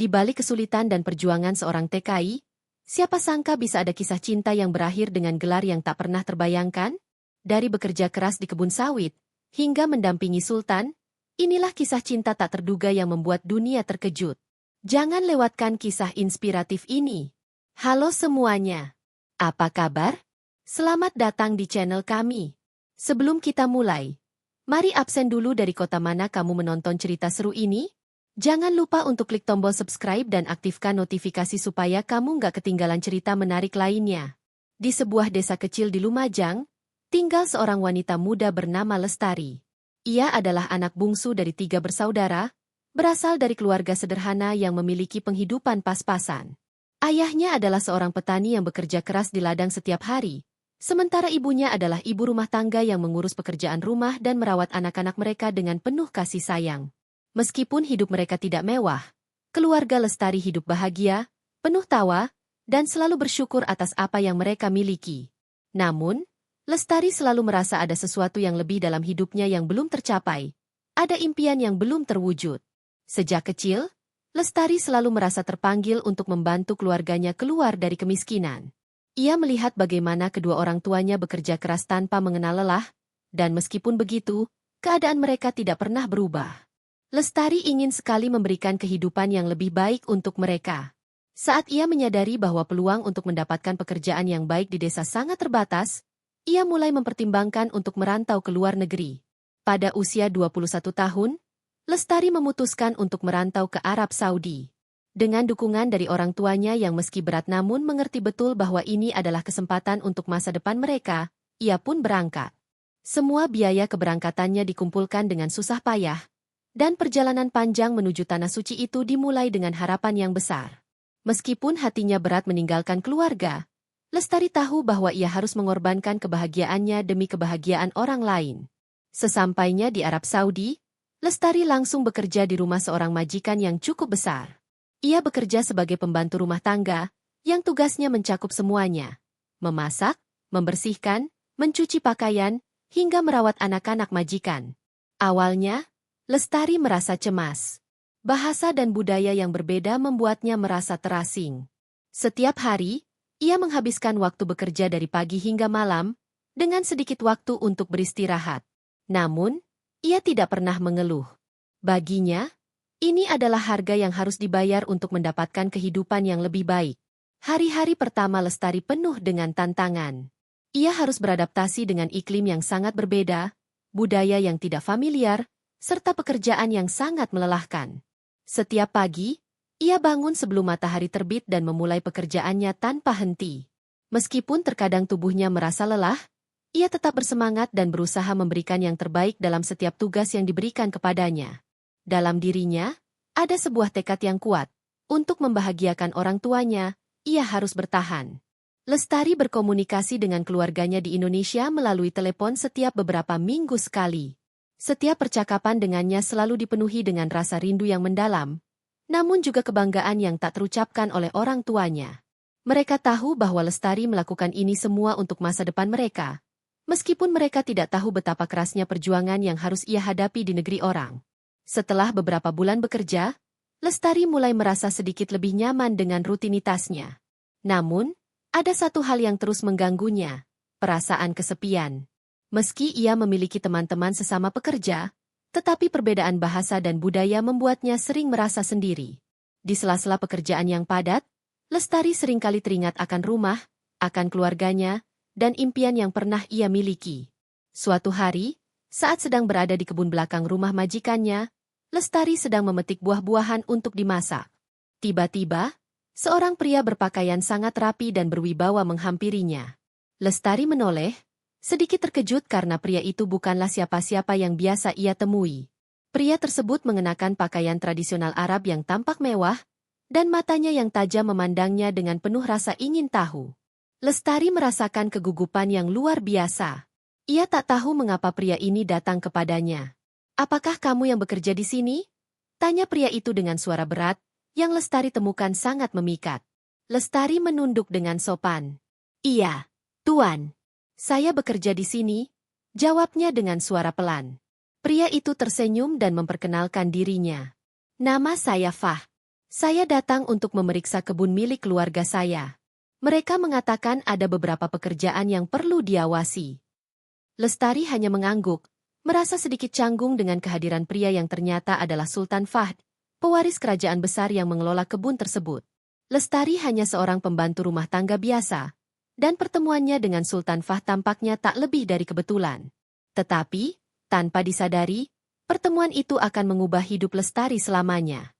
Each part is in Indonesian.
Di balik kesulitan dan perjuangan seorang TKI, siapa sangka bisa ada kisah cinta yang berakhir dengan gelar yang tak pernah terbayangkan? Dari bekerja keras di kebun sawit, hingga mendampingi Sultan, inilah kisah cinta tak terduga yang membuat dunia terkejut. Jangan lewatkan kisah inspiratif ini. Halo semuanya. Apa kabar? Selamat datang di channel kami. Sebelum kita mulai, mari absen dulu dari kota mana kamu menonton cerita seru ini. Jangan lupa untuk klik tombol subscribe dan aktifkan notifikasi supaya kamu nggak ketinggalan cerita menarik lainnya. Di sebuah desa kecil di Lumajang, tinggal seorang wanita muda bernama Lestari. Ia adalah anak bungsu dari 3 bersaudara, berasal dari keluarga sederhana yang memiliki penghidupan pas-pasan. Ayahnya adalah seorang petani yang bekerja keras di ladang setiap hari, sementara ibunya adalah ibu rumah tangga yang mengurus pekerjaan rumah dan merawat anak-anak mereka dengan penuh kasih sayang. Meskipun hidup mereka tidak mewah, keluarga Lestari hidup bahagia, penuh tawa, dan selalu bersyukur atas apa yang mereka miliki. Namun, Lestari selalu merasa ada sesuatu yang lebih dalam hidupnya yang belum tercapai. Ada impian yang belum terwujud. Sejak kecil, Lestari selalu merasa terpanggil untuk membantu keluarganya keluar dari kemiskinan. Ia melihat bagaimana kedua orang tuanya bekerja keras tanpa mengenal lelah, dan meskipun begitu, keadaan mereka tidak pernah berubah. Lestari ingin sekali memberikan kehidupan yang lebih baik untuk mereka. Saat ia menyadari bahwa peluang untuk mendapatkan pekerjaan yang baik di desa sangat terbatas, ia mulai mempertimbangkan untuk merantau ke luar negeri. Pada usia 21 tahun, Lestari memutuskan untuk merantau ke Arab Saudi. Dengan dukungan dari orang tuanya yang meski berat namun mengerti betul bahwa ini adalah kesempatan untuk masa depan mereka, ia pun berangkat. Semua biaya keberangkatannya dikumpulkan dengan susah payah, dan perjalanan panjang menuju tanah suci itu dimulai dengan harapan yang besar. Meskipun hatinya berat meninggalkan keluarga, Lestari tahu bahwa ia harus mengorbankan kebahagiaannya demi kebahagiaan orang lain. Sesampainya di Arab Saudi, Lestari langsung bekerja di rumah seorang majikan yang cukup besar. Ia bekerja sebagai pembantu rumah tangga, yang tugasnya mencakup semuanya: memasak, membersihkan, mencuci pakaian, hingga merawat anak-anak majikan. Awalnya, Lestari merasa cemas. Bahasa dan budaya yang berbeda membuatnya merasa terasing. Setiap hari, ia menghabiskan waktu bekerja dari pagi hingga malam, dengan sedikit waktu untuk beristirahat. Namun, ia tidak pernah mengeluh. Baginya, ini adalah harga yang harus dibayar untuk mendapatkan kehidupan yang lebih baik. Hari-hari pertama Lestari penuh dengan tantangan. Ia harus beradaptasi dengan iklim yang sangat berbeda, budaya yang tidak familiar, serta pekerjaan yang sangat melelahkan. Setiap pagi, ia bangun sebelum matahari terbit dan memulai pekerjaannya tanpa henti. Meskipun terkadang tubuhnya merasa lelah, ia tetap bersemangat dan berusaha memberikan yang terbaik dalam setiap tugas yang diberikan kepadanya. Dalam dirinya, ada sebuah tekad yang kuat. Untuk membahagiakan orang tuanya, ia harus bertahan. Lestari berkomunikasi dengan keluarganya di Indonesia melalui telepon setiap beberapa minggu sekali. Setiap percakapan dengannya selalu dipenuhi dengan rasa rindu yang mendalam, namun juga kebanggaan yang tak terucapkan oleh orang tuanya. Mereka tahu bahwa Lestari melakukan ini semua untuk masa depan mereka, meskipun mereka tidak tahu betapa kerasnya perjuangan yang harus ia hadapi di negeri orang. Setelah beberapa bulan bekerja, Lestari mulai merasa sedikit lebih nyaman dengan rutinitasnya. Namun, ada satu hal yang terus mengganggunya: perasaan kesepian. Meski ia memiliki teman-teman sesama pekerja, tetapi perbedaan bahasa dan budaya membuatnya sering merasa sendiri. Di sela-sela pekerjaan yang padat, Lestari seringkali teringat akan rumah, akan keluarganya, dan impian yang pernah ia miliki. Suatu hari, saat sedang berada di kebun belakang rumah majikannya, Lestari sedang memetik buah-buahan untuk dimasak. Tiba-tiba, seorang pria berpakaian sangat rapi dan berwibawa menghampirinya. Lestari menoleh, sedikit terkejut karena pria itu bukanlah siapa-siapa yang biasa ia temui. Pria tersebut mengenakan pakaian tradisional Arab yang tampak mewah, dan matanya yang tajam memandangnya dengan penuh rasa ingin tahu. Lestari merasakan kegugupan yang luar biasa. Ia tak tahu mengapa pria ini datang kepadanya. "Apakah kamu yang bekerja di sini?" tanya pria itu dengan suara berat, yang Lestari temukan sangat memikat. Lestari menunduk dengan sopan. "Iya, Tuan. Saya bekerja di sini," jawabnya dengan suara pelan. Pria itu tersenyum dan memperkenalkan dirinya. "Nama saya Fah. Saya datang untuk memeriksa kebun milik keluarga saya. Mereka mengatakan ada beberapa pekerjaan yang perlu diawasi. Lestari hanya mengangguk, merasa sedikit canggung dengan kehadiran pria yang ternyata adalah Sultan Fahd, pewaris kerajaan besar yang mengelola kebun tersebut. Lestari hanya seorang pembantu rumah tangga biasa, dan pertemuannya dengan Sultan Fahd tampaknya tak lebih dari kebetulan. Tetapi, tanpa disadari, pertemuan itu akan mengubah hidup Lestari selamanya.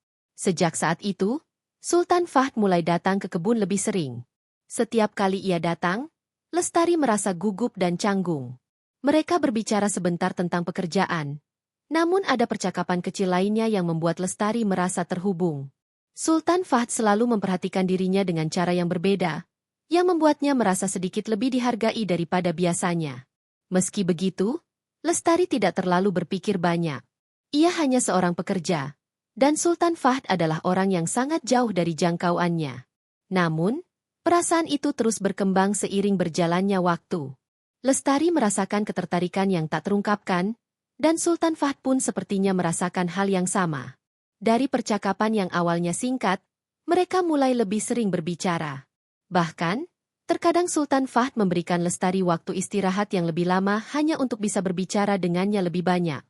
Sejak saat itu, Sultan Fahd mulai datang ke kebun lebih sering. Setiap kali ia datang, Lestari merasa gugup dan canggung. Mereka berbicara sebentar tentang pekerjaan. Namun ada percakapan kecil lainnya yang membuat Lestari merasa terhubung. Sultan Fahd selalu memperhatikan dirinya dengan cara yang berbeda, yang membuatnya merasa sedikit lebih dihargai daripada biasanya. Meski begitu, Lestari tidak terlalu berpikir banyak. Ia hanya seorang pekerja, dan Sultan Fahd adalah orang yang sangat jauh dari jangkauannya. Namun, perasaan itu terus berkembang seiring berjalannya waktu. Lestari merasakan ketertarikan yang tak terungkapkan, dan Sultan Fahd pun sepertinya merasakan hal yang sama. Dari percakapan yang awalnya singkat, mereka mulai lebih sering berbicara. Bahkan, terkadang Sultan Fahd memberikan Lestari waktu istirahat yang lebih lama hanya untuk bisa berbicara dengannya lebih banyak.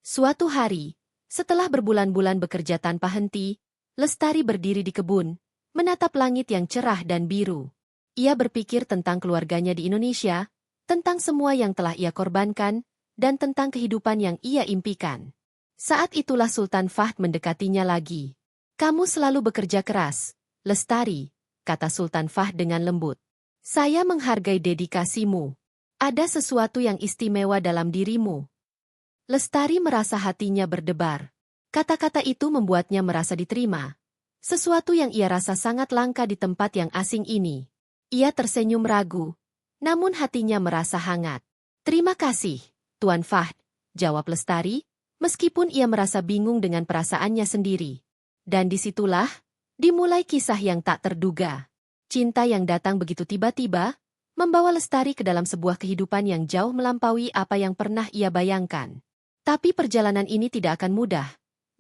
Suatu hari, setelah berbulan-bulan bekerja tanpa henti, Lestari berdiri di kebun, menatap langit yang cerah dan biru. Ia berpikir tentang keluarganya di Indonesia, tentang semua yang telah ia korbankan, dan tentang kehidupan yang ia impikan. Saat itulah Sultan Fahd mendekatinya lagi. "Kamu selalu bekerja keras, Lestari," kata Sultan Fahd dengan lembut. "Saya menghargai dedikasimu. Ada sesuatu yang istimewa dalam dirimu." Lestari merasa hatinya berdebar. Kata-kata itu membuatnya merasa diterima. Sesuatu yang ia rasa sangat langka di tempat yang asing ini. Ia tersenyum ragu, namun hatinya merasa hangat. "Terima kasih, Tuan Fahd," jawab Lestari, meskipun ia merasa bingung dengan perasaannya sendiri. Dan disitulah, dimulai kisah yang tak terduga. Cinta yang datang begitu tiba-tiba, membawa Lestari ke dalam sebuah kehidupan yang jauh melampaui apa yang pernah ia bayangkan. Tapi perjalanan ini tidak akan mudah,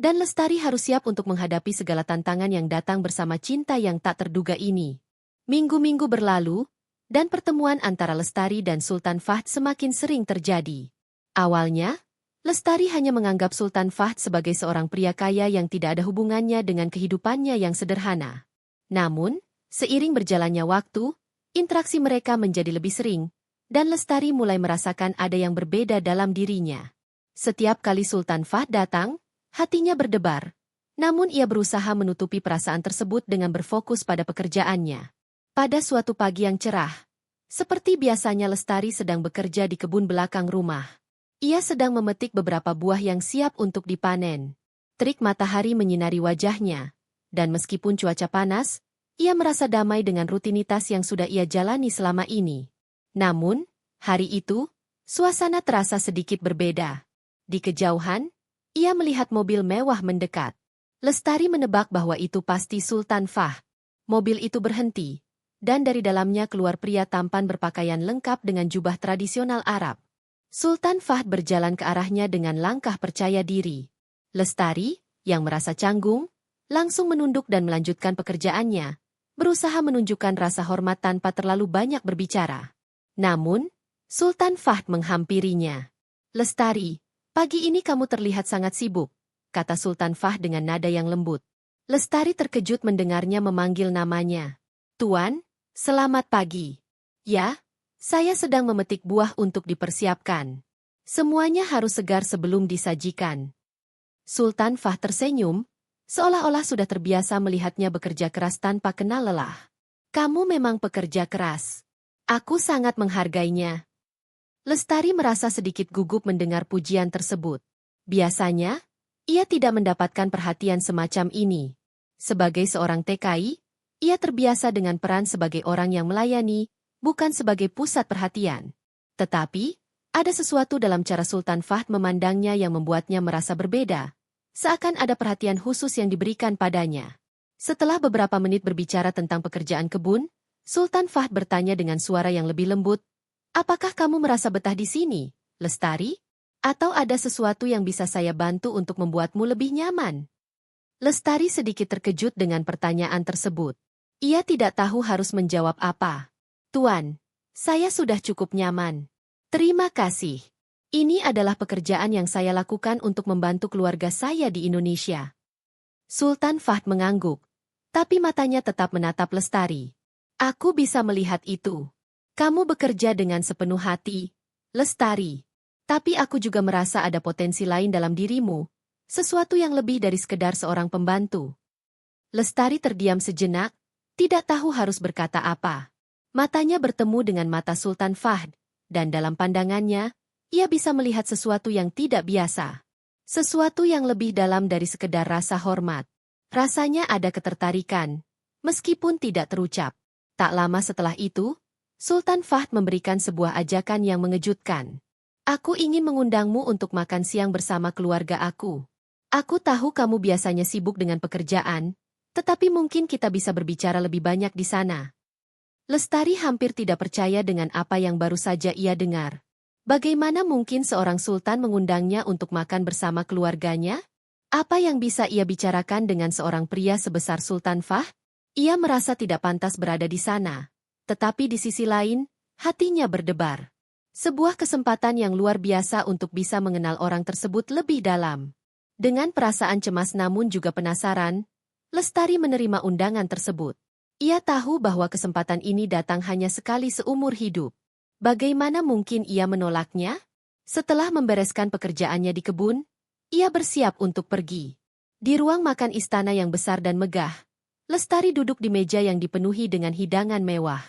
dan Lestari harus siap untuk menghadapi segala tantangan yang datang bersama cinta yang tak terduga ini. Minggu-minggu berlalu, dan pertemuan antara Lestari dan Sultan Fahd semakin sering terjadi. Awalnya, Lestari hanya menganggap Sultan Fahd sebagai seorang pria kaya yang tidak ada hubungannya dengan kehidupannya yang sederhana. Namun, seiring berjalannya waktu, interaksi mereka menjadi lebih sering, dan Lestari mulai merasakan ada yang berbeda dalam dirinya. Setiap kali Sultan Fahd datang, hatinya berdebar, namun ia berusaha menutupi perasaan tersebut dengan berfokus pada pekerjaannya. Pada suatu pagi yang cerah, seperti biasanya Lestari sedang bekerja di kebun belakang rumah. Ia sedang memetik beberapa buah yang siap untuk dipanen. Terik matahari menyinari wajahnya, dan meskipun cuaca panas, ia merasa damai dengan rutinitas yang sudah ia jalani selama ini. Namun, hari itu, suasana terasa sedikit berbeda. Di kejauhan, ia melihat mobil mewah mendekat. Lestari menebak bahwa itu pasti Sultan Fahd. Mobil itu berhenti, dan dari dalamnya keluar pria tampan berpakaian lengkap dengan jubah tradisional Arab. Sultan Fahd berjalan ke arahnya dengan langkah percaya diri. Lestari, yang merasa canggung, langsung menunduk dan melanjutkan pekerjaannya, berusaha menunjukkan rasa hormat tanpa terlalu banyak berbicara. Namun, Sultan Fahd menghampirinya. "Lestari, pagi ini kamu terlihat sangat sibuk," kata Sultan Fahd dengan nada yang lembut. Lestari terkejut mendengarnya memanggil namanya. "Tuan, selamat pagi." "Ya, saya sedang memetik buah untuk dipersiapkan. Semuanya harus segar sebelum disajikan." Sultan Fahd tersenyum, seolah-olah sudah terbiasa melihatnya bekerja keras tanpa kenal lelah. "Kamu memang pekerja keras. Aku sangat menghargainya." Lestari merasa sedikit gugup mendengar pujian tersebut. Biasanya, ia tidak mendapatkan perhatian semacam ini. Sebagai seorang TKI, ia terbiasa dengan peran sebagai orang yang melayani, bukan sebagai pusat perhatian. Tetapi, ada sesuatu dalam cara Sultan Fahd memandangnya yang membuatnya merasa berbeda, seakan ada perhatian khusus yang diberikan padanya. Setelah beberapa menit berbicara tentang pekerjaan kebun, Sultan Fahd bertanya dengan suara yang lebih lembut, "Apakah kamu merasa betah di sini, Lestari? Atau ada sesuatu yang bisa saya bantu untuk membuatmu lebih nyaman?" Lestari sedikit terkejut dengan pertanyaan tersebut. Ia tidak tahu harus menjawab apa. Tuan, saya sudah cukup nyaman. Terima kasih. Ini adalah pekerjaan yang saya lakukan untuk membantu keluarga saya di Indonesia. Sultan Fahd mengangguk, tapi matanya tetap menatap Lestari. Aku bisa melihat itu. Kamu bekerja dengan sepenuh hati, Lestari. Tapi aku juga merasa ada potensi lain dalam dirimu, sesuatu yang lebih dari sekedar seorang pembantu. Lestari terdiam sejenak, tidak tahu harus berkata apa. Matanya bertemu dengan mata Sultan Fahd, dan dalam pandangannya, ia bisa melihat sesuatu yang tidak biasa. Sesuatu yang lebih dalam dari sekedar rasa hormat. Rasanya ada ketertarikan, meskipun tidak terucap. Tak lama setelah itu, Sultan Fahd memberikan sebuah ajakan yang mengejutkan. Aku ingin mengundangmu untuk makan siang bersama keluarga aku. Aku tahu kamu biasanya sibuk dengan pekerjaan, tetapi mungkin kita bisa berbicara lebih banyak di sana. Lestari hampir tidak percaya dengan apa yang baru saja ia dengar. Bagaimana mungkin seorang sultan mengundangnya untuk makan bersama keluarganya? Apa yang bisa ia bicarakan dengan seorang pria sebesar Sultan Fahd? Ia merasa tidak pantas berada di sana. Tetapi di sisi lain, hatinya berdebar. Sebuah kesempatan yang luar biasa untuk bisa mengenal orang tersebut lebih dalam. Dengan perasaan cemas namun juga penasaran, Lestari menerima undangan tersebut. Ia tahu bahwa kesempatan ini datang hanya sekali seumur hidup. Bagaimana mungkin ia menolaknya? Setelah membereskan pekerjaannya di kebun, ia bersiap untuk pergi. Di ruang makan istana yang besar dan megah, Lestari duduk di meja yang dipenuhi dengan hidangan mewah.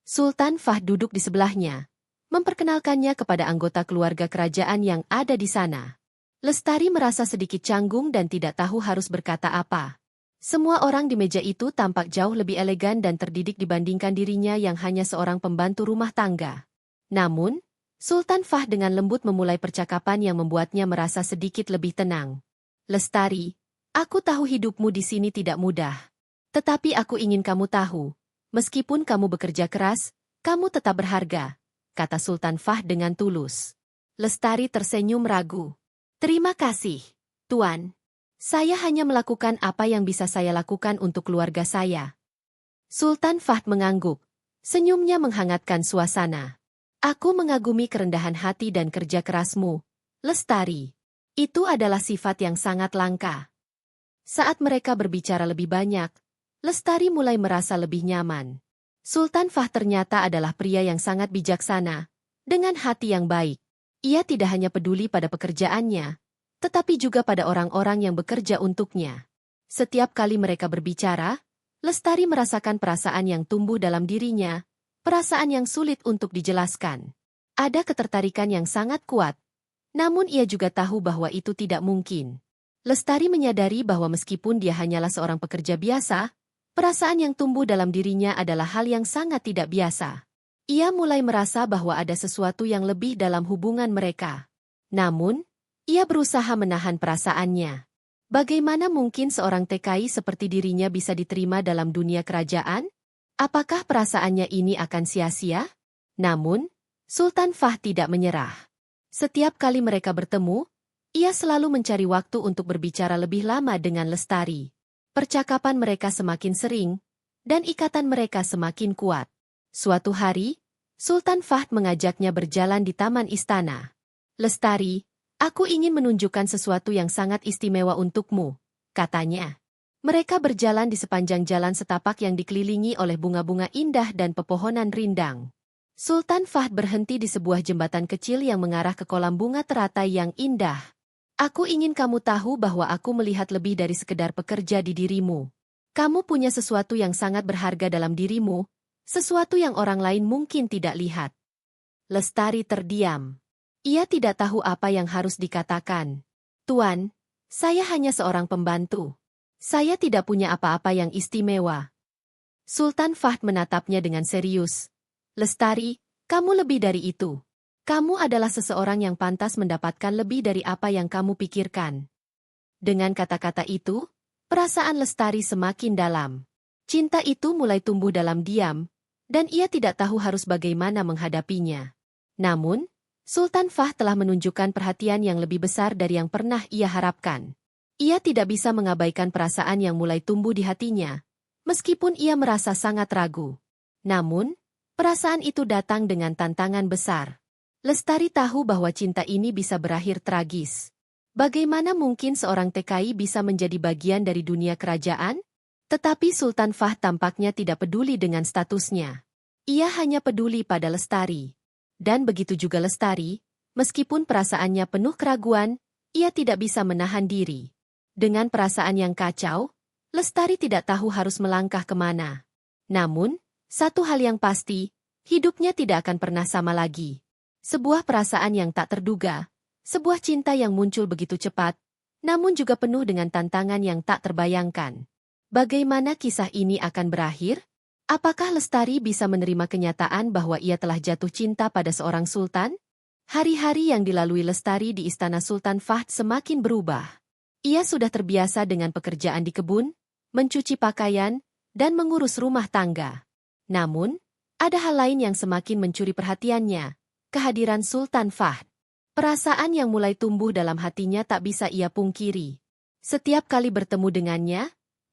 Sultan Fahd duduk di sebelahnya, memperkenalkannya kepada anggota keluarga kerajaan yang ada di sana. Lestari merasa sedikit canggung dan tidak tahu harus berkata apa. Semua orang di meja itu tampak jauh lebih elegan dan terdidik dibandingkan dirinya yang hanya seorang pembantu rumah tangga. Namun, Sultan Fahd dengan lembut memulai percakapan yang membuatnya merasa sedikit lebih tenang. Lestari, aku tahu hidupmu di sini tidak mudah. Tetapi aku ingin kamu tahu, meskipun kamu bekerja keras, kamu tetap berharga, kata Sultan Fahd dengan tulus. Lestari tersenyum ragu. Terima kasih, Tuan. Saya hanya melakukan apa yang bisa saya lakukan untuk keluarga saya. Sultan Fahd mengangguk. Senyumnya menghangatkan suasana. Aku mengagumi kerendahan hati dan kerja kerasmu, Lestari. Itu adalah sifat yang sangat langka. Saat mereka berbicara lebih banyak, Lestari mulai merasa lebih nyaman. Sultan Fahd ternyata adalah pria yang sangat bijaksana, dengan hati yang baik. Ia tidak hanya peduli pada pekerjaannya, tetapi juga pada orang-orang yang bekerja untuknya. Setiap kali mereka berbicara, Lestari merasakan perasaan yang tumbuh dalam dirinya, perasaan yang sulit untuk dijelaskan. Ada ketertarikan yang sangat kuat, namun ia juga tahu bahwa itu tidak mungkin. Lestari menyadari bahwa meskipun dia hanyalah seorang pekerja biasa, perasaan yang tumbuh dalam dirinya adalah hal yang sangat tidak biasa. Ia mulai merasa bahwa ada sesuatu yang lebih dalam hubungan mereka. Namun, ia berusaha menahan perasaannya. Bagaimana mungkin seorang TKI seperti dirinya bisa diterima dalam dunia kerajaan? Apakah perasaannya ini akan sia-sia? Namun, Sultan Fahd tidak menyerah. Setiap kali mereka bertemu, ia selalu mencari waktu untuk berbicara lebih lama dengan Lestari. Percakapan mereka semakin sering, dan ikatan mereka semakin kuat. Suatu hari, Sultan Fahd mengajaknya berjalan di taman istana. Lestari, aku ingin menunjukkan sesuatu yang sangat istimewa untukmu, katanya. Mereka berjalan di sepanjang jalan setapak yang dikelilingi oleh bunga-bunga indah dan pepohonan rindang. Sultan Fahd berhenti di sebuah jembatan kecil yang mengarah ke kolam bunga teratai yang indah. Aku ingin kamu tahu bahwa aku melihat lebih dari sekedar pekerja di dirimu. Kamu punya sesuatu yang sangat berharga dalam dirimu, sesuatu yang orang lain mungkin tidak lihat. Lestari terdiam. Ia tidak tahu apa yang harus dikatakan. Tuan, saya hanya seorang pembantu. Saya tidak punya apa-apa yang istimewa. Sultan Fahd menatapnya dengan serius. Lestari, kamu lebih dari itu. Kamu adalah seseorang yang pantas mendapatkan lebih dari apa yang kamu pikirkan. Dengan kata-kata itu, perasaan Lestari semakin dalam. Cinta itu mulai tumbuh dalam diam, dan ia tidak tahu harus bagaimana menghadapinya. Namun, Sultan Fahd telah menunjukkan perhatian yang lebih besar dari yang pernah ia harapkan. Ia tidak bisa mengabaikan perasaan yang mulai tumbuh di hatinya, meskipun ia merasa sangat ragu. Namun, perasaan itu datang dengan tantangan besar. Lestari tahu bahwa cinta ini bisa berakhir tragis. Bagaimana mungkin seorang TKI bisa menjadi bagian dari dunia kerajaan? Tetapi Sultan Fahd tampaknya tidak peduli dengan statusnya. Ia hanya peduli pada Lestari. Dan begitu juga Lestari, meskipun perasaannya penuh keraguan, ia tidak bisa menahan diri. Dengan perasaan yang kacau, Lestari tidak tahu harus melangkah kemana. Namun, satu hal yang pasti, hidupnya tidak akan pernah sama lagi. Sebuah perasaan yang tak terduga, sebuah cinta yang muncul begitu cepat, namun juga penuh dengan tantangan yang tak terbayangkan. Bagaimana kisah ini akan berakhir? Apakah Lestari bisa menerima kenyataan bahwa ia telah jatuh cinta pada seorang sultan? Hari-hari yang dilalui Lestari di istana Sultan Fahd semakin berubah. Ia sudah terbiasa dengan pekerjaan di kebun, mencuci pakaian, dan mengurus rumah tangga. Namun, ada hal lain yang semakin mencuri perhatiannya, kehadiran Sultan Fahd. Perasaan yang mulai tumbuh dalam hatinya tak bisa ia pungkiri. Setiap kali bertemu dengannya,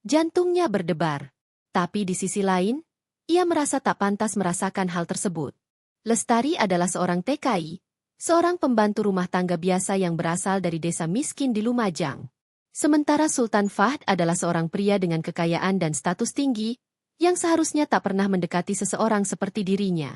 jantungnya berdebar. Tapi di sisi lain, ia merasa tak pantas merasakan hal tersebut. Lestari adalah seorang TKI, seorang pembantu rumah tangga biasa yang berasal dari desa miskin di Lumajang. Sementara Sultan Fahd adalah seorang pria dengan kekayaan dan status tinggi, yang seharusnya tak pernah mendekati seseorang seperti dirinya.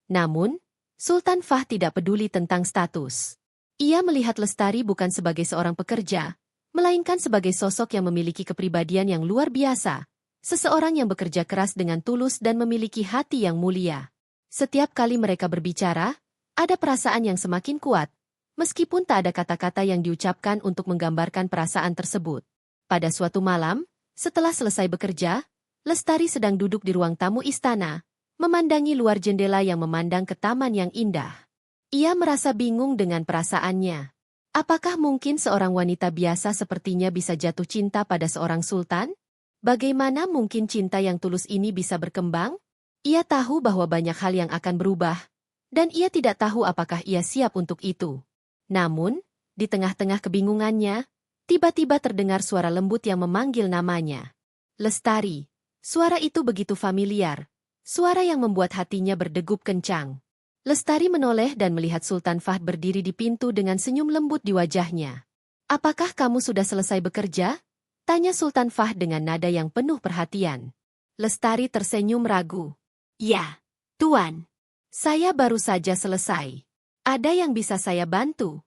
Namun, Sultan Fahd tidak peduli tentang status. Ia melihat Lestari bukan sebagai seorang pekerja, melainkan sebagai sosok yang memiliki kepribadian yang luar biasa, seseorang yang bekerja keras dengan tulus dan memiliki hati yang mulia. Setiap kali mereka berbicara, ada perasaan yang semakin kuat, meskipun tak ada kata-kata yang diucapkan untuk menggambarkan perasaan tersebut. Pada suatu malam, setelah selesai bekerja, Lestari sedang duduk di ruang tamu istana, memandangi luar jendela yang memandang ke taman yang indah. Ia merasa bingung dengan perasaannya. Apakah mungkin seorang wanita biasa sepertinya bisa jatuh cinta pada seorang sultan? Bagaimana mungkin cinta yang tulus ini bisa berkembang? Ia tahu bahwa banyak hal yang akan berubah, dan ia tidak tahu apakah ia siap untuk itu. Namun, di tengah-tengah kebingungannya, tiba-tiba terdengar suara lembut yang memanggil namanya. Lestari. Suara itu begitu familiar. Suara yang membuat hatinya berdegup kencang. Lestari menoleh dan melihat Sultan Fahd berdiri di pintu dengan senyum lembut di wajahnya. "Apakah kamu sudah selesai bekerja?" tanya Sultan Fahd dengan nada yang penuh perhatian. Lestari tersenyum ragu. "Ya, Tuan. Saya baru saja selesai. Ada yang bisa saya bantu?"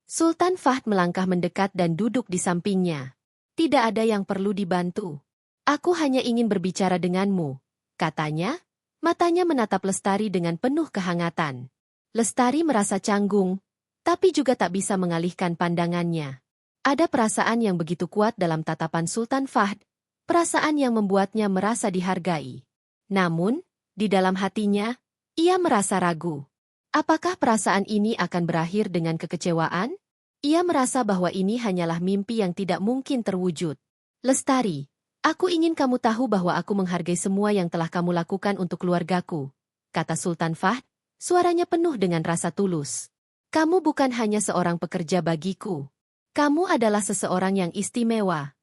Sultan Fahd melangkah mendekat dan duduk di sampingnya. "Tidak ada yang perlu dibantu. Aku hanya ingin berbicara denganmu," katanya, matanya menatap Lestari dengan penuh kehangatan. Lestari merasa canggung, tapi juga tak bisa mengalihkan pandangannya. Ada perasaan yang begitu kuat dalam tatapan Sultan Fahd, perasaan yang membuatnya merasa dihargai. Namun, di dalam hatinya, ia merasa ragu. Apakah perasaan ini akan berakhir dengan kekecewaan? Ia merasa bahwa ini hanyalah mimpi yang tidak mungkin terwujud. "Lestari, aku ingin kamu tahu bahwa aku menghargai semua yang telah kamu lakukan untuk keluargaku," kata Sultan Fahd, suaranya penuh dengan rasa tulus. "Kamu bukan hanya seorang pekerja bagiku. Kamu adalah seseorang yang istimewa."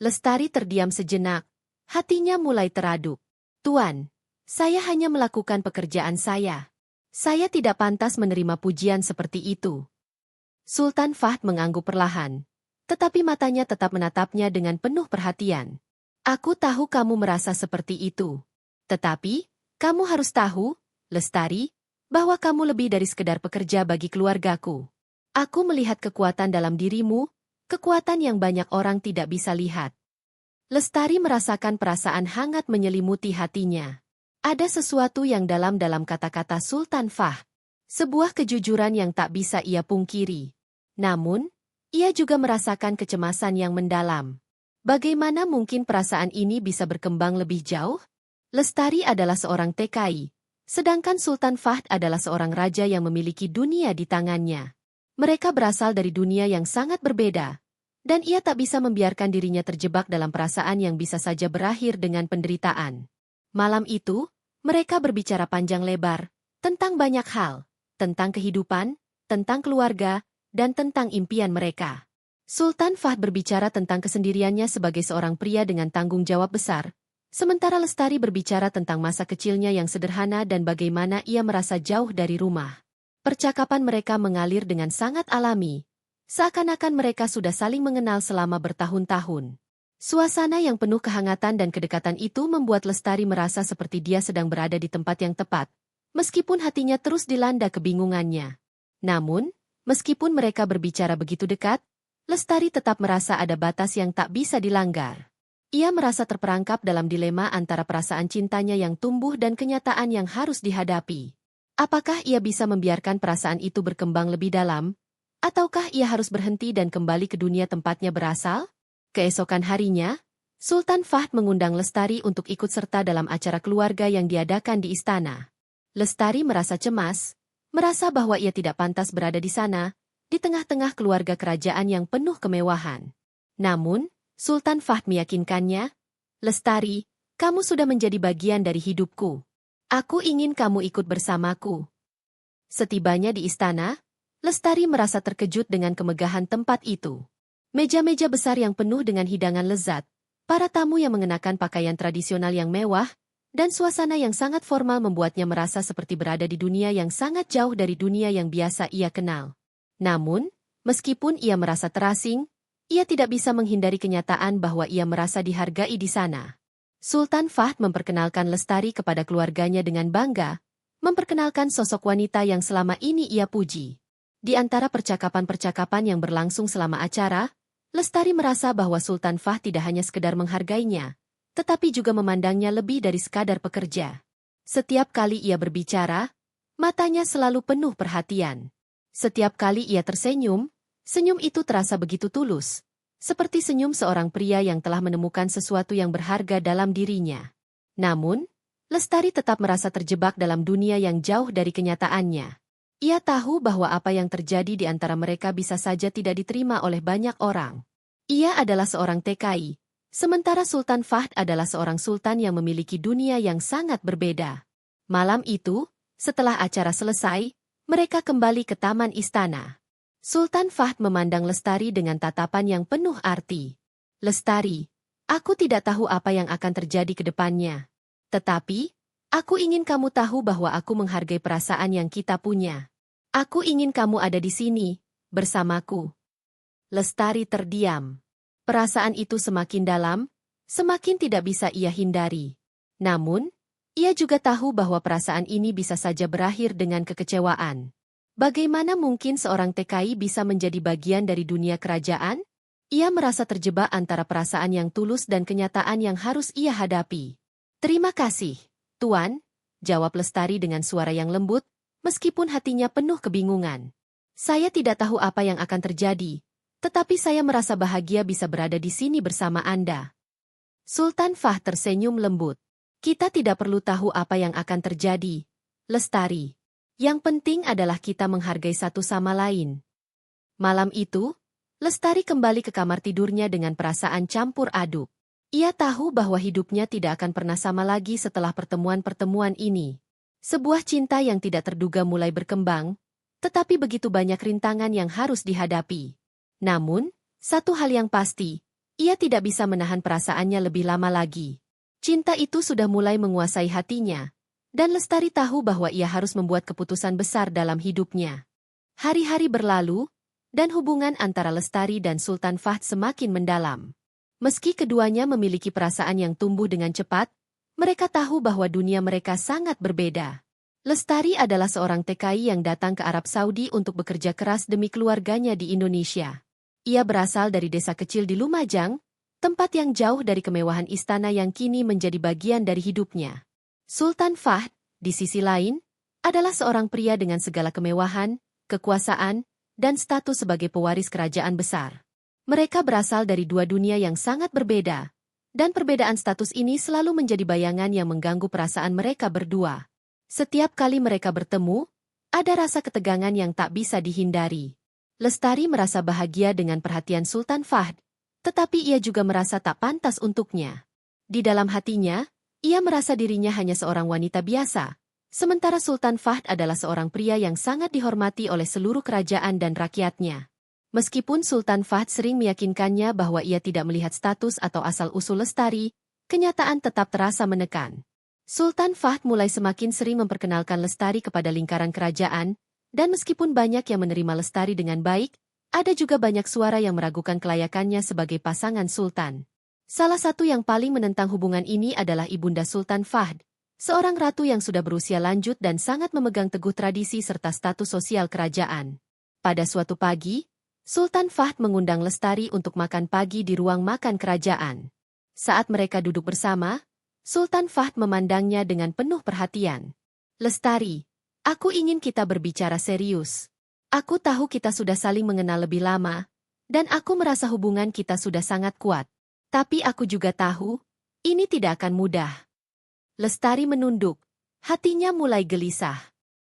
Lestari terdiam sejenak, hatinya mulai teraduk. "Tuan, saya hanya melakukan pekerjaan saya. Saya tidak pantas menerima pujian seperti itu." Sultan Fahd mengangguk perlahan, tetapi matanya tetap menatapnya dengan penuh perhatian. "Aku tahu kamu merasa seperti itu. Tetapi, kamu harus tahu, Lestari, bahwa kamu lebih dari sekedar pekerja bagi keluargaku. Aku melihat kekuatan dalam dirimu, kekuatan yang banyak orang tidak bisa lihat." Lestari merasakan perasaan hangat menyelimuti hatinya. Ada sesuatu yang dalam kata-kata Sultan Fahd. Sebuah kejujuran yang tak bisa ia pungkiri. Namun, ia juga merasakan kecemasan yang mendalam. Bagaimana mungkin perasaan ini bisa berkembang lebih jauh? Lestari adalah seorang TKI, sedangkan Sultan Fahd adalah seorang raja yang memiliki dunia di tangannya. Mereka berasal dari dunia yang sangat berbeda, dan ia tak bisa membiarkan dirinya terjebak dalam perasaan yang bisa saja berakhir dengan penderitaan. Malam itu, mereka berbicara panjang lebar, tentang banyak hal, tentang kehidupan, tentang keluarga, dan tentang impian mereka. Sultan Fahd berbicara tentang kesendiriannya sebagai seorang pria dengan tanggung jawab besar, sementara Lestari berbicara tentang masa kecilnya yang sederhana dan bagaimana ia merasa jauh dari rumah. Percakapan mereka mengalir dengan sangat alami, seakan-akan mereka sudah saling mengenal selama bertahun-tahun. Suasana yang penuh kehangatan dan kedekatan itu membuat Lestari merasa seperti dia sedang berada di tempat yang tepat, meskipun hatinya terus dilanda kebingungannya. Namun, meskipun mereka berbicara begitu dekat, Lestari tetap merasa ada batas yang tak bisa dilanggar. Ia merasa terperangkap dalam dilema antara perasaan cintanya yang tumbuh dan kenyataan yang harus dihadapi. Apakah ia bisa membiarkan perasaan itu berkembang lebih dalam, ataukah ia harus berhenti dan kembali ke dunia tempatnya berasal? Keesokan harinya, Sultan Fahd mengundang Lestari untuk ikut serta dalam acara keluarga yang diadakan di istana. Lestari merasa cemas, merasa bahwa ia tidak pantas berada di sana, di tengah-tengah keluarga kerajaan yang penuh kemewahan. Namun, Sultan Fahd meyakinkannya, "Lestari, kamu sudah menjadi bagian dari hidupku. Aku ingin kamu ikut bersamaku." Setibanya di istana, Lestari merasa terkejut dengan kemegahan tempat itu. Meja-meja besar yang penuh dengan hidangan lezat, para tamu yang mengenakan pakaian tradisional yang mewah, dan suasana yang sangat formal membuatnya merasa seperti berada di dunia yang sangat jauh dari dunia yang biasa ia kenal. Namun, meskipun ia merasa terasing, ia tidak bisa menghindari kenyataan bahwa ia merasa dihargai di sana. Sultan Fahd memperkenalkan Lestari kepada keluarganya dengan bangga, memperkenalkan sosok wanita yang selama ini ia puji. Di antara percakapan-percakapan yang berlangsung selama acara, Lestari merasa bahwa Sultan Fahd tidak hanya sekedar menghargainya, tetapi juga memandangnya lebih dari sekadar pekerja. Setiap kali ia berbicara, matanya selalu penuh perhatian. Setiap kali ia tersenyum, senyum itu terasa begitu tulus, seperti senyum seorang pria yang telah menemukan sesuatu yang berharga dalam dirinya. Namun, Lestari tetap merasa terjebak dalam dunia yang jauh dari kenyataannya. Ia tahu bahwa apa yang terjadi di antara mereka bisa saja tidak diterima oleh banyak orang. Ia adalah seorang TKI, sementara Sultan Fahd adalah seorang sultan yang memiliki dunia yang sangat berbeda. Malam itu, setelah acara selesai, mereka kembali ke taman istana. Sultan Fahd memandang Lestari dengan tatapan yang penuh arti. "Lestari, aku tidak tahu apa yang akan terjadi ke depannya. Tetapi, aku ingin kamu tahu bahwa aku menghargai perasaan yang kita punya. Aku ingin kamu ada di sini, bersamaku." Lestari terdiam. Perasaan itu semakin dalam, semakin tidak bisa ia hindari. Namun, ia juga tahu bahwa perasaan ini bisa saja berakhir dengan kekecewaan. Bagaimana mungkin seorang TKI bisa menjadi bagian dari dunia kerajaan? Ia merasa terjebak antara perasaan yang tulus dan kenyataan yang harus ia hadapi. "Terima kasih, Tuan," jawab Lestari dengan suara yang lembut, meskipun hatinya penuh kebingungan. "Saya tidak tahu apa yang akan terjadi, tetapi saya merasa bahagia bisa berada di sini bersama Anda." Sultan Fahd tersenyum lembut. "Kita tidak perlu tahu apa yang akan terjadi, Lestari. Yang penting adalah kita menghargai satu sama lain." Malam itu, Lestari kembali ke kamar tidurnya dengan perasaan campur aduk. Ia tahu bahwa hidupnya tidak akan pernah sama lagi setelah pertemuan-pertemuan ini. Sebuah cinta yang tidak terduga mulai berkembang, tetapi begitu banyak rintangan yang harus dihadapi. Namun, satu hal yang pasti, ia tidak bisa menahan perasaannya lebih lama lagi. Cinta itu sudah mulai menguasai hatinya, dan Lestari tahu bahwa ia harus membuat keputusan besar dalam hidupnya. Hari-hari berlalu, dan hubungan antara Lestari dan Sultan Fahd semakin mendalam. Meski keduanya memiliki perasaan yang tumbuh dengan cepat, mereka tahu bahwa dunia mereka sangat berbeda. Lestari adalah seorang TKI yang datang ke Arab Saudi untuk bekerja keras demi keluarganya di Indonesia. Ia berasal dari desa kecil di Lumajang, tempat yang jauh dari kemewahan istana yang kini menjadi bagian dari hidupnya. Sultan Fahd, di sisi lain, adalah seorang pria dengan segala kemewahan, kekuasaan, dan status sebagai pewaris kerajaan besar. Mereka berasal dari dua dunia yang sangat berbeda, dan perbedaan status ini selalu menjadi bayangan yang mengganggu perasaan mereka berdua. Setiap kali mereka bertemu, ada rasa ketegangan yang tak bisa dihindari. Lestari merasa bahagia dengan perhatian Sultan Fahd, tetapi ia juga merasa tak pantas untuknya. Di dalam hatinya, ia merasa dirinya hanya seorang wanita biasa, sementara Sultan Fahd adalah seorang pria yang sangat dihormati oleh seluruh kerajaan dan rakyatnya. Meskipun Sultan Fahd sering meyakinkannya bahwa ia tidak melihat status atau asal-usul Lestari, kenyataan tetap terasa menekan. Sultan Fahd mulai semakin sering memperkenalkan Lestari kepada lingkaran kerajaan, dan meskipun banyak yang menerima Lestari dengan baik, ada juga banyak suara yang meragukan kelayakannya sebagai pasangan sultan. Salah satu yang paling menentang hubungan ini adalah Ibunda Sultan Fahd, seorang ratu yang sudah berusia lanjut dan sangat memegang teguh tradisi serta status sosial kerajaan. Pada suatu pagi, Sultan Fahd mengundang Lestari untuk makan pagi di ruang makan kerajaan. Saat mereka duduk bersama, Sultan Fahd memandangnya dengan penuh perhatian. "Lestari, aku ingin kita berbicara serius. Aku tahu kita sudah saling mengenal lebih lama, dan aku merasa hubungan kita sudah sangat kuat. Tapi aku juga tahu, ini tidak akan mudah." Lestari menunduk, hatinya mulai gelisah.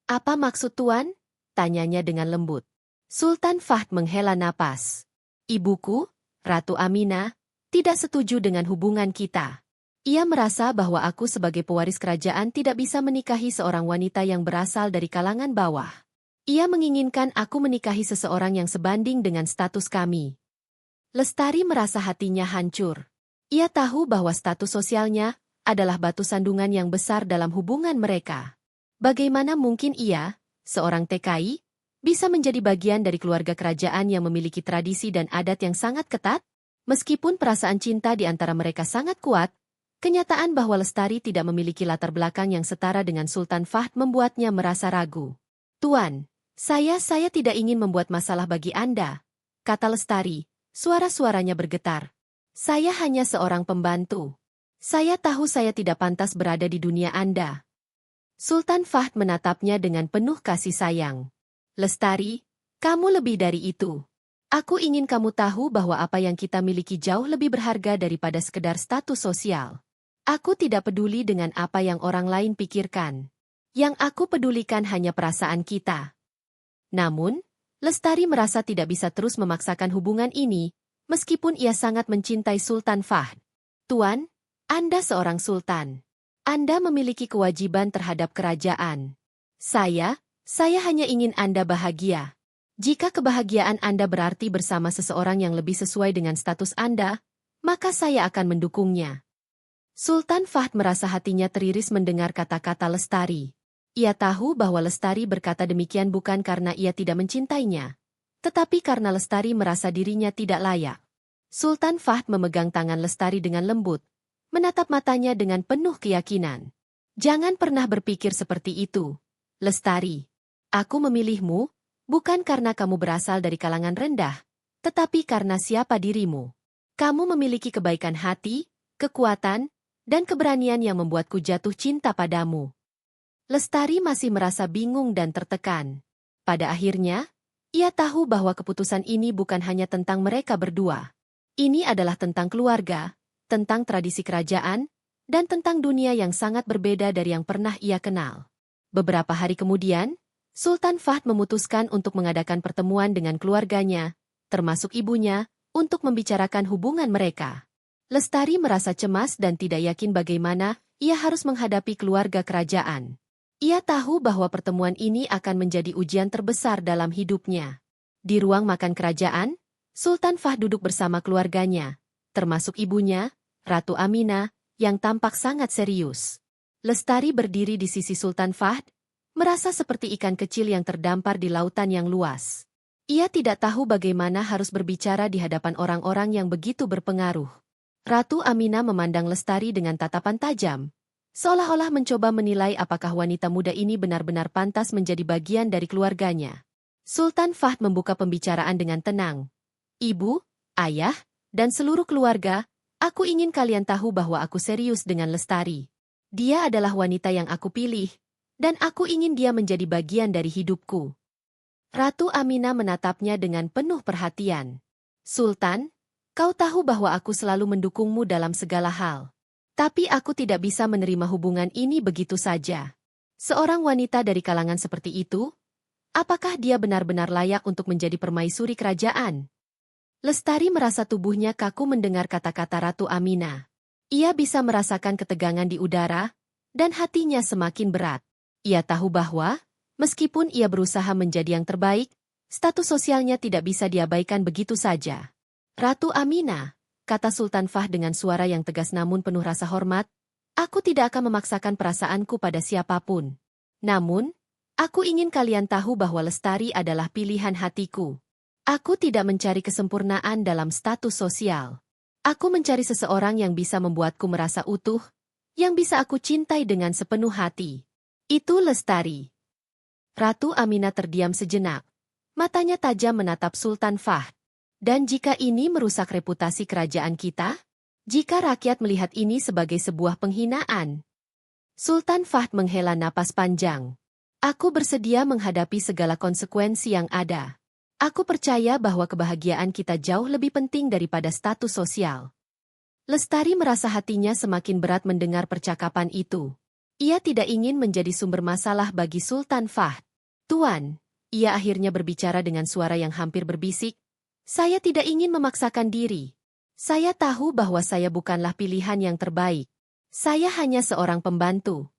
"Apa maksud Tuan?" tanyanya dengan lembut. Sultan Fahd menghela napas. "Ibuku, Ratu Aminah, tidak setuju dengan hubungan kita. Ia merasa bahwa aku sebagai pewaris kerajaan tidak bisa menikahi seorang wanita yang berasal dari kalangan bawah. Ia menginginkan aku menikahi seseorang yang sebanding dengan status kami." Lestari merasa hatinya hancur. Ia tahu bahwa status sosialnya adalah batu sandungan yang besar dalam hubungan mereka. Bagaimana mungkin ia, seorang TKI, bisa menjadi bagian dari keluarga kerajaan yang memiliki tradisi dan adat yang sangat ketat? Meskipun perasaan cinta di antara mereka sangat kuat, kenyataan bahwa Lestari tidak memiliki latar belakang yang setara dengan Sultan Fahd membuatnya merasa ragu. "Tuan, saya tidak ingin membuat masalah bagi Anda," kata Lestari, suara-suaranya bergetar. "Saya hanya seorang pembantu. Saya tahu saya tidak pantas berada di dunia Anda." Sultan Fahd menatapnya dengan penuh kasih sayang. "Lestari, kamu lebih dari itu. Aku ingin kamu tahu bahwa apa yang kita miliki jauh lebih berharga daripada sekedar status sosial. Aku tidak peduli dengan apa yang orang lain pikirkan. Yang aku pedulikan hanya perasaan kita." Namun, Lestari merasa tidak bisa terus memaksakan hubungan ini, meskipun ia sangat mencintai Sultan Fahd. "Tuan, Anda seorang sultan. Anda memiliki kewajiban terhadap kerajaan. Saya hanya ingin Anda bahagia. Jika kebahagiaan Anda berarti bersama seseorang yang lebih sesuai dengan status Anda, maka saya akan mendukungnya." Sultan Fahd merasa hatinya teriris mendengar kata-kata Lestari. Ia tahu bahwa Lestari berkata demikian bukan karena ia tidak mencintainya, tetapi karena Lestari merasa dirinya tidak layak. Sultan Fahd memegang tangan Lestari dengan lembut, menatap matanya dengan penuh keyakinan. "Jangan pernah berpikir seperti itu, Lestari. Aku memilihmu, bukan karena kamu berasal dari kalangan rendah, tetapi karena siapa dirimu. Kamu memiliki kebaikan hati, kekuatan, dan keberanian yang membuatku jatuh cinta padamu." Lestari masih merasa bingung dan tertekan. Pada akhirnya, ia tahu bahwa keputusan ini bukan hanya tentang mereka berdua. Ini adalah tentang keluarga, tentang tradisi kerajaan, dan tentang dunia yang sangat berbeda dari yang pernah ia kenal. Beberapa hari kemudian, Sultan Fahd memutuskan untuk mengadakan pertemuan dengan keluarganya, termasuk ibunya, untuk membicarakan hubungan mereka. Lestari merasa cemas dan tidak yakin bagaimana ia harus menghadapi keluarga kerajaan. Ia tahu bahwa pertemuan ini akan menjadi ujian terbesar dalam hidupnya. Di ruang makan kerajaan, Sultan Fahd duduk bersama keluarganya, termasuk ibunya, Ratu Aminah, yang tampak sangat serius. Lestari berdiri di sisi Sultan Fahd, merasa seperti ikan kecil yang terdampar di lautan yang luas. Ia tidak tahu bagaimana harus berbicara di hadapan orang-orang yang begitu berpengaruh. Ratu Aminah memandang Lestari dengan tatapan tajam, seolah-olah mencoba menilai apakah wanita muda ini benar-benar pantas menjadi bagian dari keluarganya. Sultan Fahd membuka pembicaraan dengan tenang. "Ibu, ayah, dan seluruh keluarga, aku ingin kalian tahu bahwa aku serius dengan Lestari. Dia adalah wanita yang aku pilih, dan aku ingin dia menjadi bagian dari hidupku." Ratu Aminah menatapnya dengan penuh perhatian. "Sultan, kau tahu bahwa aku selalu mendukungmu dalam segala hal. Tapi aku tidak bisa menerima hubungan ini begitu saja. Seorang wanita dari kalangan seperti itu, apakah dia benar-benar layak untuk menjadi permaisuri kerajaan?" Lestari merasa tubuhnya kaku mendengar kata-kata Ratu Aminah. Ia bisa merasakan ketegangan di udara, dan hatinya semakin berat. Ia tahu bahwa, meskipun ia berusaha menjadi yang terbaik, Status sosialnya tidak bisa diabaikan begitu saja. Ratu Amina, kata Sultan Fahd dengan suara yang tegas namun penuh rasa hormat, aku tidak akan memaksakan perasaanku pada siapapun. Namun, aku ingin kalian tahu bahwa Lestari adalah pilihan hatiku. Aku tidak mencari kesempurnaan dalam status sosial. Aku mencari seseorang yang bisa membuatku merasa utuh, yang bisa aku cintai dengan sepenuh hati. Itu Lestari. Ratu Amina terdiam sejenak. Matanya tajam menatap Sultan Fahd. Dan jika ini merusak reputasi kerajaan kita? Jika rakyat melihat ini sebagai sebuah penghinaan? Sultan Fahd menghela napas panjang. Aku bersedia menghadapi segala konsekuensi yang ada. Aku percaya bahwa kebahagiaan kita jauh lebih penting daripada status sosial. Lestari merasa hatinya semakin berat mendengar percakapan itu. Ia tidak ingin menjadi sumber masalah bagi Sultan Fahd. Tuan, ia akhirnya berbicara dengan suara yang hampir berbisik, saya tidak ingin memaksakan diri. Saya tahu bahwa saya bukanlah pilihan yang terbaik. Saya hanya seorang pembantu.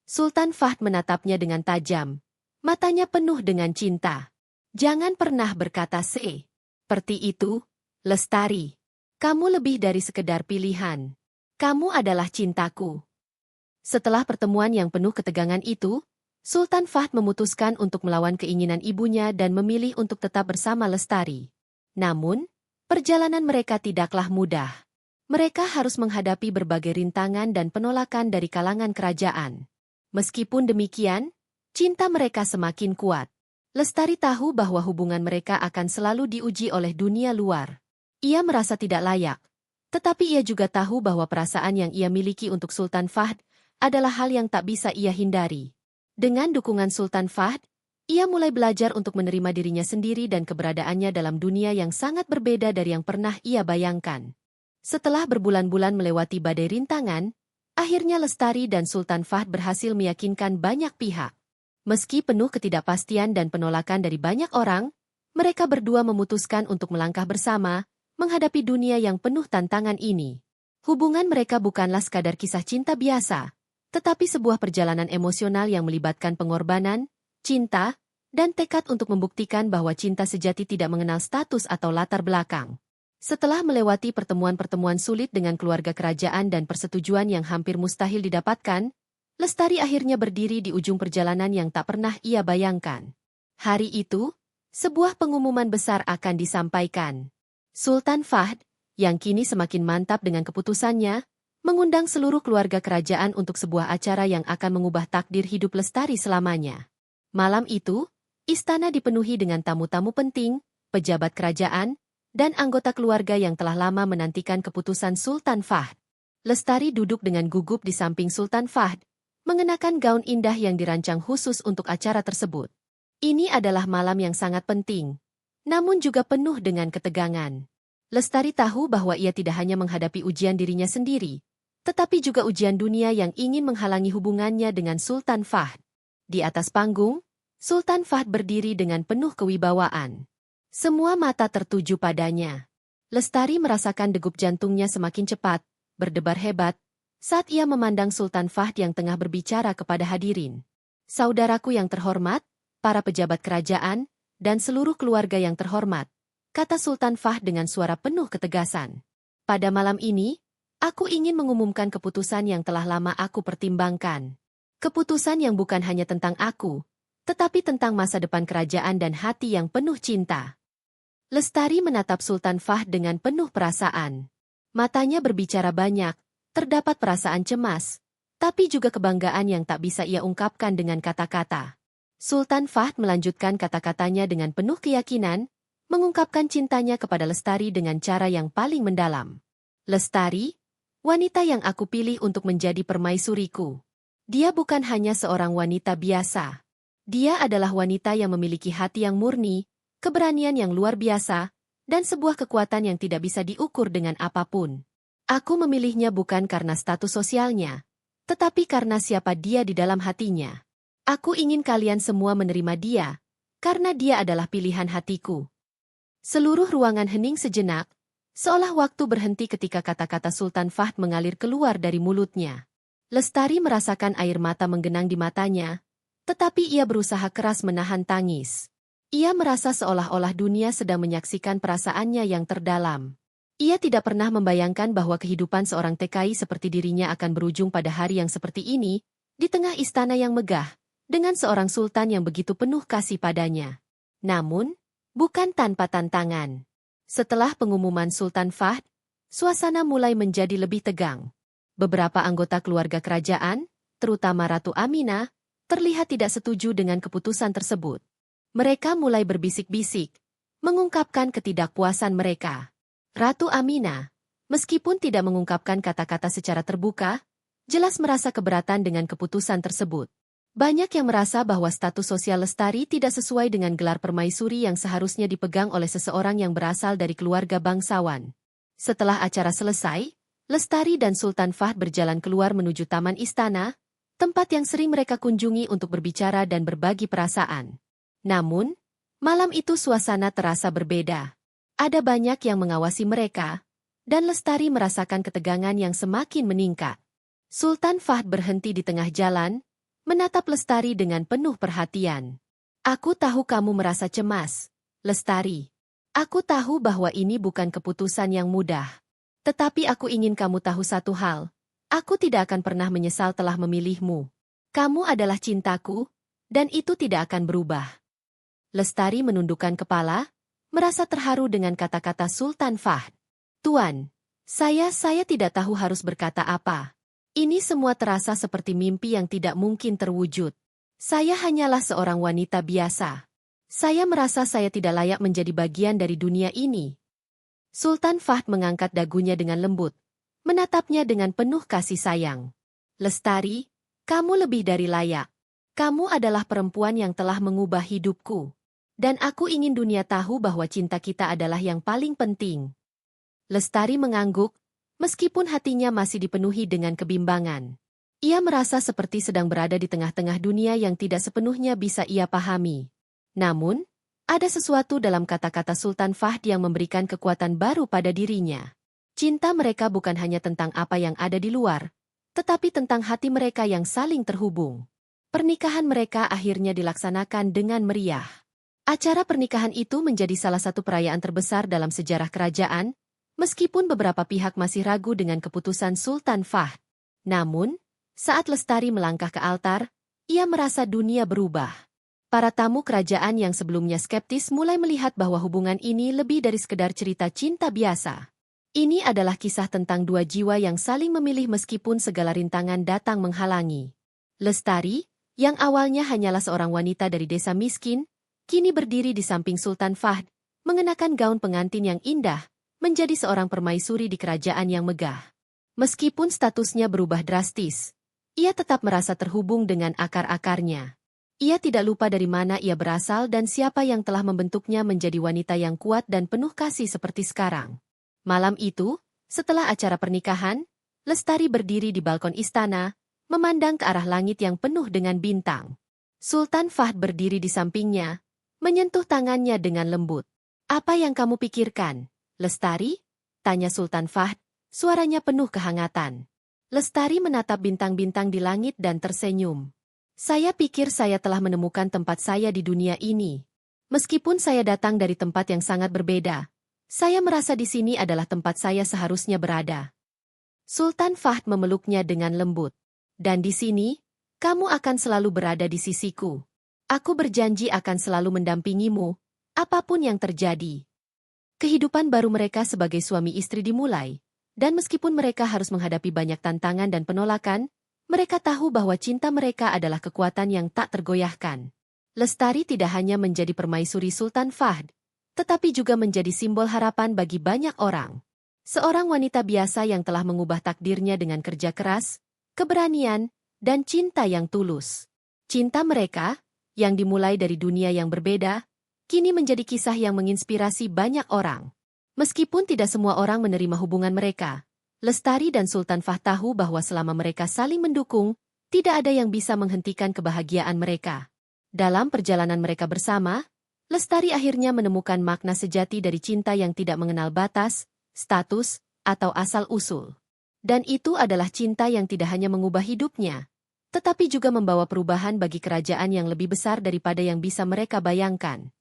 Sultan Fahd menatapnya dengan tajam. Matanya penuh dengan cinta. Jangan pernah berkata seperti itu, Lestari. Kamu lebih dari sekedar pilihan. Kamu adalah cintaku. Setelah pertemuan yang penuh ketegangan itu, Sultan Fahd memutuskan untuk melawan keinginan ibunya dan memilih untuk tetap bersama Lestari. Namun, perjalanan mereka tidaklah mudah. Mereka harus menghadapi berbagai rintangan dan penolakan dari kalangan kerajaan. Meskipun demikian, cinta mereka semakin kuat. Lestari tahu bahwa hubungan mereka akan selalu diuji oleh dunia luar. Ia merasa tidak layak, tetapi ia juga tahu bahwa perasaan yang ia miliki untuk Sultan Fahd adalah hal yang tak bisa ia hindari. Dengan dukungan Sultan Fahd, ia mulai belajar untuk menerima dirinya sendiri dan keberadaannya dalam dunia yang sangat berbeda dari yang pernah ia bayangkan. Setelah berbulan-bulan melewati badai rintangan, akhirnya Lestari dan Sultan Fahd berhasil meyakinkan banyak pihak. Meski penuh ketidakpastian dan penolakan dari banyak orang, mereka berdua memutuskan untuk melangkah bersama, menghadapi dunia yang penuh tantangan ini. Hubungan mereka bukanlah sekadar kisah cinta biasa, tetapi sebuah perjalanan emosional yang melibatkan pengorbanan, cinta, dan tekad untuk membuktikan bahwa cinta sejati tidak mengenal status atau latar belakang. Setelah melewati pertemuan-pertemuan sulit dengan keluarga kerajaan dan persetujuan yang hampir mustahil didapatkan, Lestari akhirnya berdiri di ujung perjalanan yang tak pernah ia bayangkan. Hari itu, sebuah pengumuman besar akan disampaikan. Sultan Fahd, yang kini semakin mantap dengan keputusannya, mengundang seluruh keluarga kerajaan untuk sebuah acara yang akan mengubah takdir hidup Lestari selamanya. Malam itu, istana dipenuhi dengan tamu-tamu penting, pejabat kerajaan, dan anggota keluarga yang telah lama menantikan keputusan Sultan Fahd. Lestari duduk dengan gugup di samping Sultan Fahd, mengenakan gaun indah yang dirancang khusus untuk acara tersebut. Ini adalah malam yang sangat penting, namun juga penuh dengan ketegangan. Lestari tahu bahwa ia tidak hanya menghadapi ujian dirinya sendiri, tetapi juga ujian dunia yang ingin menghalangi hubungannya dengan Sultan Fahd. Di atas panggung, Sultan Fahd berdiri dengan penuh kewibawaan. Semua mata tertuju padanya. Lestari merasakan degup jantungnya semakin cepat, berdebar hebat, saat ia memandang Sultan Fahd yang tengah berbicara kepada hadirin. Saudaraku yang terhormat, para pejabat kerajaan, dan seluruh keluarga yang terhormat, kata Sultan Fahd dengan suara penuh ketegasan. Pada malam ini, aku ingin mengumumkan keputusan yang telah lama aku pertimbangkan. Keputusan yang bukan hanya tentang aku, tetapi tentang masa depan kerajaan dan hati yang penuh cinta. Lestari menatap Sultan Fahd dengan penuh perasaan. Matanya berbicara banyak, terdapat perasaan cemas, tapi juga kebanggaan yang tak bisa ia ungkapkan dengan kata-kata. Sultan Fahd melanjutkan kata-katanya dengan penuh keyakinan, mengungkapkan cintanya kepada Lestari dengan cara yang paling mendalam. Lestari, wanita yang aku pilih untuk menjadi permaisuriku. Dia bukan hanya seorang wanita biasa. Dia adalah wanita yang memiliki hati yang murni, keberanian yang luar biasa, dan sebuah kekuatan yang tidak bisa diukur dengan apapun. Aku memilihnya bukan karena status sosialnya, tetapi karena siapa dia di dalam hatinya. Aku ingin kalian semua menerima dia, karena dia adalah pilihan hatiku. Seluruh ruangan hening sejenak, seolah waktu berhenti ketika kata-kata Sultan Fahd mengalir keluar dari mulutnya. Lestari merasakan air mata menggenang di matanya, tetapi ia berusaha keras menahan tangis. Ia merasa seolah-olah dunia sedang menyaksikan perasaannya yang terdalam. Ia tidak pernah membayangkan bahwa kehidupan seorang TKI seperti dirinya akan berujung pada hari yang seperti ini, di tengah istana yang megah, dengan seorang sultan yang begitu penuh kasih padanya. Namun, bukan tanpa tantangan. Setelah pengumuman Sultan Fahd, suasana mulai menjadi lebih tegang. Beberapa anggota keluarga kerajaan, terutama Ratu Aminah, terlihat tidak setuju dengan keputusan tersebut. Mereka mulai berbisik-bisik, mengungkapkan ketidakpuasan mereka. Ratu Aminah, meskipun tidak mengungkapkan kata-kata secara terbuka, jelas merasa keberatan dengan keputusan tersebut. Banyak yang merasa bahwa status sosial Lestari tidak sesuai dengan gelar permaisuri yang seharusnya dipegang oleh seseorang yang berasal dari keluarga bangsawan. Setelah acara selesai, Lestari dan Sultan Fahd berjalan keluar menuju taman istana, tempat yang sering mereka kunjungi untuk berbicara dan berbagi perasaan. Namun, malam itu suasana terasa berbeda. Ada banyak yang mengawasi mereka, dan Lestari merasakan ketegangan yang semakin meningkat. Sultan Fahd berhenti di tengah jalan, menatap Lestari dengan penuh perhatian. Aku tahu kamu merasa cemas, Lestari. Aku tahu bahwa ini bukan keputusan yang mudah. Tetapi aku ingin kamu tahu satu hal. Aku tidak akan pernah menyesal telah memilihmu. Kamu adalah cintaku, dan itu tidak akan berubah. Lestari menundukkan kepala, merasa terharu dengan kata-kata Sultan Fahd. Tuan, saya tidak tahu harus berkata apa. Ini semua terasa seperti mimpi yang tidak mungkin terwujud. Saya hanyalah seorang wanita biasa. Saya merasa saya tidak layak menjadi bagian dari dunia ini. Sultan Fahd mengangkat dagunya dengan lembut, menatapnya dengan penuh kasih sayang. Lestari, kamu lebih dari layak. Kamu adalah perempuan yang telah mengubah hidupku. Dan aku ingin dunia tahu bahwa cinta kita adalah yang paling penting. Lestari mengangguk, meskipun hatinya masih dipenuhi dengan kebimbangan. Ia merasa seperti sedang berada di tengah-tengah dunia yang tidak sepenuhnya bisa ia pahami. Namun, ada sesuatu dalam kata-kata Sultan Fahd yang memberikan kekuatan baru pada dirinya. Cinta mereka bukan hanya tentang apa yang ada di luar, tetapi tentang hati mereka yang saling terhubung. Pernikahan mereka akhirnya dilaksanakan dengan meriah. Acara pernikahan itu menjadi salah satu perayaan terbesar dalam sejarah kerajaan, meskipun beberapa pihak masih ragu dengan keputusan Sultan Fahd. Namun, saat Lestari melangkah ke altar, ia merasa dunia berubah. Para tamu kerajaan yang sebelumnya skeptis mulai melihat bahwa hubungan ini lebih dari sekedar cerita cinta biasa. Ini adalah kisah tentang dua jiwa yang saling memilih meskipun segala rintangan datang menghalangi. Lestari, yang awalnya hanyalah seorang wanita dari desa miskin, kini berdiri di samping Sultan Fahd, mengenakan gaun pengantin yang indah, menjadi seorang permaisuri di kerajaan yang megah. Meskipun statusnya berubah drastis, ia tetap merasa terhubung dengan akar-akarnya. Ia tidak lupa dari mana ia berasal dan siapa yang telah membentuknya menjadi wanita yang kuat dan penuh kasih seperti sekarang. Malam itu, setelah acara pernikahan, Lestari berdiri di balkon istana, memandang ke arah langit yang penuh dengan bintang. Sultan Fahd berdiri di sampingnya, menyentuh tangannya dengan lembut. Apa yang kamu pikirkan, Lestari? Tanya Sultan Fahd, suaranya penuh kehangatan. Lestari menatap bintang-bintang di langit dan tersenyum. Saya pikir saya telah menemukan tempat saya di dunia ini. Meskipun saya datang dari tempat yang sangat berbeda, saya merasa di sini adalah tempat saya seharusnya berada. Sultan Fahd memeluknya dengan lembut. Dan di sini, kamu akan selalu berada di sisiku. Aku berjanji akan selalu mendampingimu, apapun yang terjadi. Kehidupan baru mereka sebagai suami istri dimulai, dan meskipun mereka harus menghadapi banyak tantangan dan penolakan, mereka tahu bahwa cinta mereka adalah kekuatan yang tak tergoyahkan. Lestari tidak hanya menjadi permaisuri Sultan Fahd, tetapi juga menjadi simbol harapan bagi banyak orang. Seorang wanita biasa yang telah mengubah takdirnya dengan kerja keras, keberanian, dan cinta yang tulus. Cinta mereka, yang dimulai dari dunia yang berbeda, kini menjadi kisah yang menginspirasi banyak orang. Meskipun tidak semua orang menerima hubungan mereka, Lestari dan Sultan Fahd tahu bahwa selama mereka saling mendukung, tidak ada yang bisa menghentikan kebahagiaan mereka. Dalam perjalanan mereka bersama, Lestari akhirnya menemukan makna sejati dari cinta yang tidak mengenal batas, status, atau asal-usul. Dan itu adalah cinta yang tidak hanya mengubah hidupnya, tetapi juga membawa perubahan bagi kerajaan yang lebih besar daripada yang bisa mereka bayangkan.